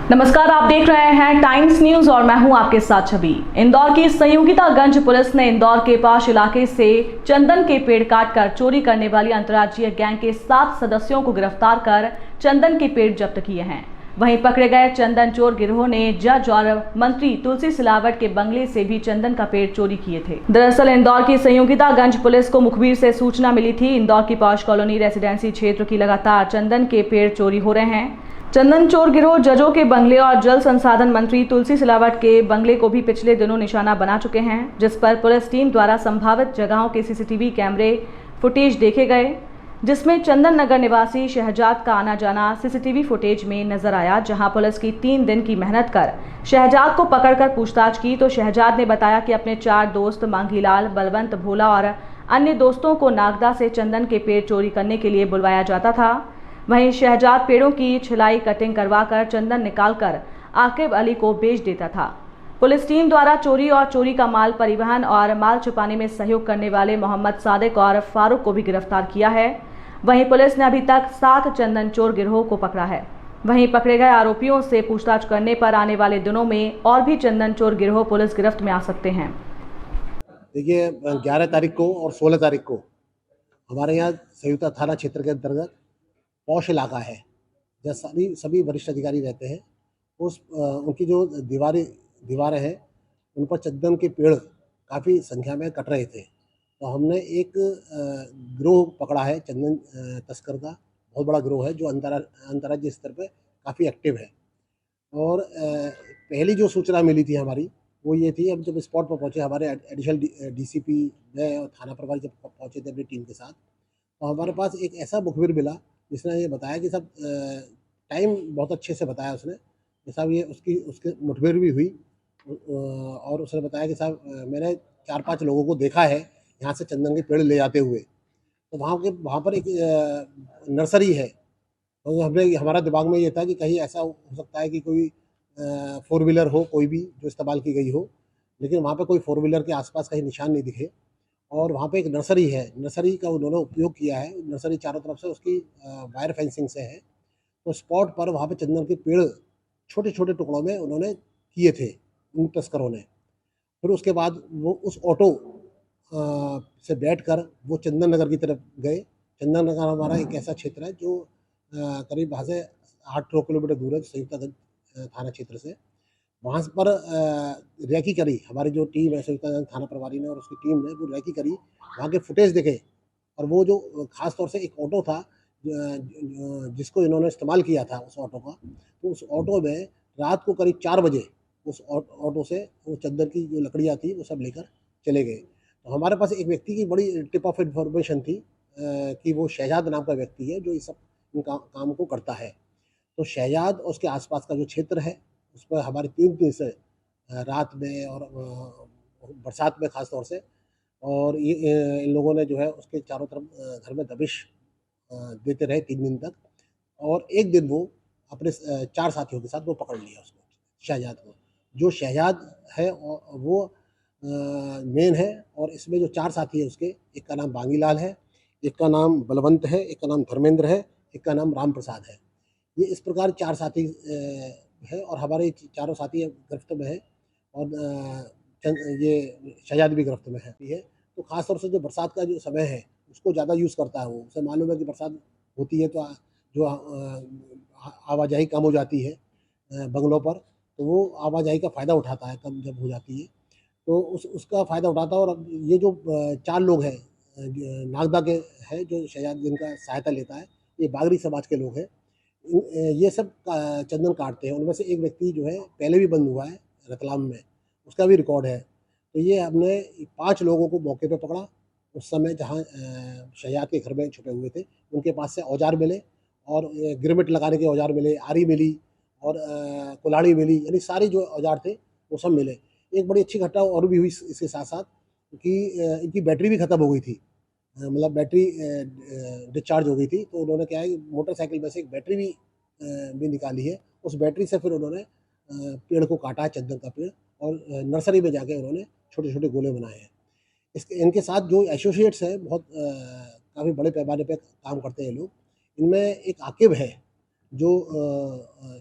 नमस्कार, आप देख रहे हैं टाइम्स न्यूज और मैं हूं आपके साथ छवि। इंदौर की संयोगितागंज पुलिस ने इंदौर के पास इलाके से चंदन के पेड़ काटकर चोरी करने वाली अंतर्राज्यीय गैंग के 7 सदस्यों को गिरफ्तार कर चंदन के पेड़ जब्त किए हैं। वहीं पकड़े गए चंदन चोर गिरोह ने जज और मंत्री तुलसी सिलावट के बंगले से भी चंदन का पेड़ चोरी किए थे। दरअसल इंदौर की संयोगितागंज पुलिस को मुखबिर से सूचना मिली थी। इंदौर की पॉश कॉलोनी रेसिडेंसी क्षेत्र की लगातार चंदन के पेड़ चोरी हो रहे हैं। चंदन चोर गिरोह जजों के बंगले और जल संसाधन मंत्री तुलसी सिलावट के बंगले को भी पिछले दिनों निशाना बना चुके हैं, जिस पर पुलिस टीम द्वारा संभावित जगहों के सीसीटीवी कैमरे फुटेज देखे गए, जिसमें चंदन नगर निवासी शहजाद का आना जाना सीसीटीवी फुटेज में नजर आया। जहां पुलिस की 3 दिन की मेहनत कर शहजाद को पकड़कर पूछताछ की तो शहजाद ने बताया कि अपने 4 दोस्त मांगीलाल, बलवंत, भोला और अन्य दोस्तों को नागदा से चंदन के पेड़ चोरी करने के लिए बुलवाया जाता था। वहीं शहजाद पेड़ों की छिलाई कटिंग करवाकर चंदन निकालकर आकिब अली को बेच देता था। पुलिस टीम द्वारा चोरी और चोरी का माल परिवहन और माल छुपाने में सहयोग करने वाले मोहम्मद सादिक और फारूक को भी गिरफ्तार किया है। वहीं पुलिस ने अभी तक 7 चंदन चोर गिरोह को पकड़ा है। वहीं पकड़े गए आरोपियों से पूछताछ करने पर आने वाले दिनों में और भी चंदन चोर गिरोह पुलिस गिरफ्त में आ सकते हैं। देखिए, 11 तारीख को और 16 तारीख को हमारे यहाँ संयुक्ता थाना क्षेत्र के अंतर्गत पॉश इलाका है, जहाँ सभी वरिष्ठ अधिकारी रहते हैं। उनकी जो दीवारें हैं, उन पर चंदन के पेड़ काफ़ी संख्या में कट रहे थे। तो हमने एक गिरोह पकड़ा है चंदन तस्कर का। बहुत बड़ा गिरोह है जो अंतर्राज्यीय स्तर पे काफ़ी एक्टिव है। और पहली जो सूचना मिली थी हमारी, वो ये थी, हम जब स्पॉट पर पहुँचे, हमारे एडिशनल डीसीपी मैं और थाना प्रभारी जब पहुँचे थे अपनी टीम के साथ, तो हमारे पास एक ऐसा मुखबिर मिला जिसने ये बताया कि साहब, टाइम बहुत अच्छे से बताया उसने कि साहब ये उसके मुठभेड़ भी हुई। और उसने बताया कि साहब, मैंने 4-5 लोगों को देखा है यहाँ से चंदन के पेड़ ले जाते हुए। तो वहाँ पर एक नर्सरी है। तो हमारा दिमाग में ये था कि कहीं ऐसा हो सकता है कि कोई 4 व्हीलर हो, कोई भी जो इस्तेमाल की गई हो, लेकिन वहाँ पे कोई 4 व्हीलर के आसपास कहीं निशान नहीं दिखे। और वहाँ पे एक नर्सरी है, नर्सरी का उन्होंने उपयोग किया है। नर्सरी चारों तरफ से उसकी वायर फेंसिंग से है। तो स्पॉट पर वहाँ पे चंदन के पेड़ छोटे-छोटे टुकड़ों में उन्होंने किए थे उन तस्करों ने। फिर उसके बाद वो उस ऑटो से बैठकर वो चंदन नगर की तरफ गए। चंदन नगर हमारा एक ऐसा क्षेत्र है जो करीब वहाँ से 8-9 किलोमीटर दूर है संयुक्तागंज थाना क्षेत्र से। वहाँ पर रेकी करी हमारी जो टीम है, संयुक्तागंज थाना प्रभारी ने और उसकी टीम ने वो रेकी करी, वहाँ के फुटेज देखे। और वो जो ख़ास तौर से एक ऑटो था जिसको इन्होंने इस्तेमाल किया था उस ऑटो का, तो उस ऑटो में रात को करीब 4 बजे उस ऑटो से वो चद्दर की जो लकड़ियाँ थी वो सब लेकर चले गए। तो हमारे पास एक व्यक्ति की बड़ी टिप ऑफ इन्फॉर्मेशन थी कि वो शहजाद नाम का व्यक्ति है जो इस सब इन काम को करता है। तो शहजाद और उसके आसपास का जो क्षेत्र है, उस पर हमारी टीम से रात में और बरसात में ख़ास तौर से, और ये इन लोगों ने जो है उसके चारों तरफ घर में दबिश देते रहे 3 दिन तक। और एक दिन वो अपने 4 साथियों के साथ वो पकड़ लिया उसको, शहजाद को। जो शहजाद है वो मेन है। और इसमें जो 4 साथी हैं उसके, एक का नाम बांगीलाल है, एक का नाम बलवंत है, एक का नाम धर्मेंद्र है, एक का नाम राम प्रसाद है। ये इस प्रकार 4 साथी है और हमारे चारों साथी गिरफ्त में है। और ये शहजाद भी गिरफ्त में है। तो ख़ास तौर से जो बरसात का जो समय है उसको ज़्यादा यूज़ करता है वो। उसे मालूम है कि बरसात होती है तो जो आवाजाही कम हो जाती है बंगलों पर, तो वो आवाजाही का फ़ायदा उठाता है कम जब हो जाती है, तो उसका फ़ायदा उठाता है। और अब ये जो 4 लोग हैं नागदा के हैं जो शहजाद जिनका सहायता लेता है, ये बागरी समाज के लोग हैं। ये सब चंदन काटते हैं। उनमें से एक व्यक्ति जो है पहले भी बंद हुआ है रतलाम में, उसका भी रिकॉर्ड है। तो ये हमने 5 लोगों को मौके पे पकड़ा उस समय जहाँ शहजाद के घर में छुपे हुए थे। उनके पास से औजार मिले और गिरमिट लगाने के औजार मिले, आरी मिली और कुल्हाड़ी मिली, यानी सारे जो औजार थे वो सब मिले। एक बड़ी अच्छी घटना और भी हुई इसके साथ-साथ कि इनकी बैटरी भी ख़त्म हो गई थी। मतलब बैटरी डिस्चार्ज हो गई थी, तो उन्होंने क्या है कि मोटरसाइकिल में से एक बैटरी भी निकाली है। उस बैटरी से फिर उन्होंने पेड़ को काटा है, चंदन का पेड़, और नर्सरी में जाके उन्होंने छोटे-छोटे गोले बनाए हैं। इनके साथ जो एसोसिएट्स हैं बहुत काफ़ी बड़े पैमाने पे काम करते हैं ये लोग। इनमें एक आकिब है जो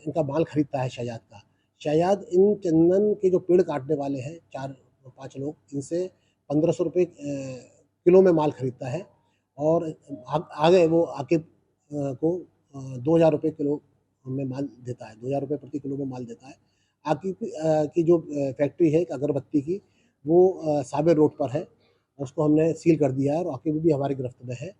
इनका माल खरीदता है शहजाद का। शहजाद इन चंदन के जो पेड़ काटने वाले हैं 4-5 लोग, इनसे 1500 रुपये किलो में माल खरीदता है और आगे वो आकिब को 2000 रुपये किलो में माल देता है, 2000 रुपये प्रति किलो में माल देता है। आकिब की जो फैक्ट्री है एक अगरबत्ती की, वो साबिर रोड पर है, उसको हमने सील कर दिया है और आकिब भी हमारी गिरफ्त में है।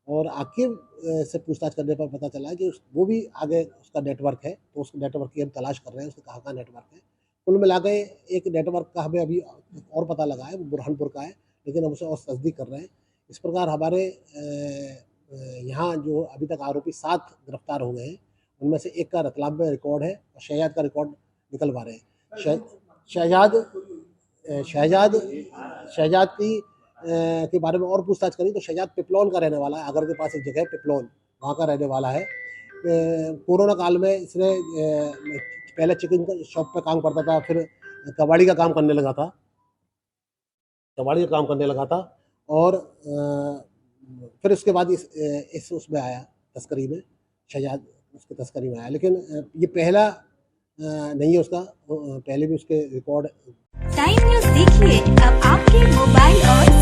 और आकिब से पूछताछ करने पर पता चला है कि वो भी आगे उसका नेटवर्क है, तो उस नेटवर्क की हम तलाश कर रहे हैं, उसका कहाँ नेटवर्क है। कुल मिला के एक नेटवर्क का हमें अभी और पता लगा है, वो बुरहानपुर का है, लेकिन हम उसे और तस्दीक कर रहे हैं। इस प्रकार हमारे यहाँ जो अभी तक आरोपी 7 गिरफ्तार हो गए हैं, उनमें से एक का रतलाम में रिकॉर्ड है और शहजाद का रिकॉर्ड निकलवा रहे हैं। शहजाद के बारे में और पूछताछ करी तो शहजाद पिपलौन का रहने वाला है, आगर के पास एक जगह है पिपलौन, वहाँ का रहने वाला है। कोरोना काल में इसने पहले चिकन का शॉप पे काम करता था, फिर कबाड़ी का काम करने लगा था और फिर उसके बाद इस उसमें आया तस्करी में, शहजाद उसकी तस्करी में आया। लेकिन ये पहला नहीं है उसका, पहले भी उसके रिकॉर्ड। टाइम न्यूज़ देखिए अब आपके मोबाइल और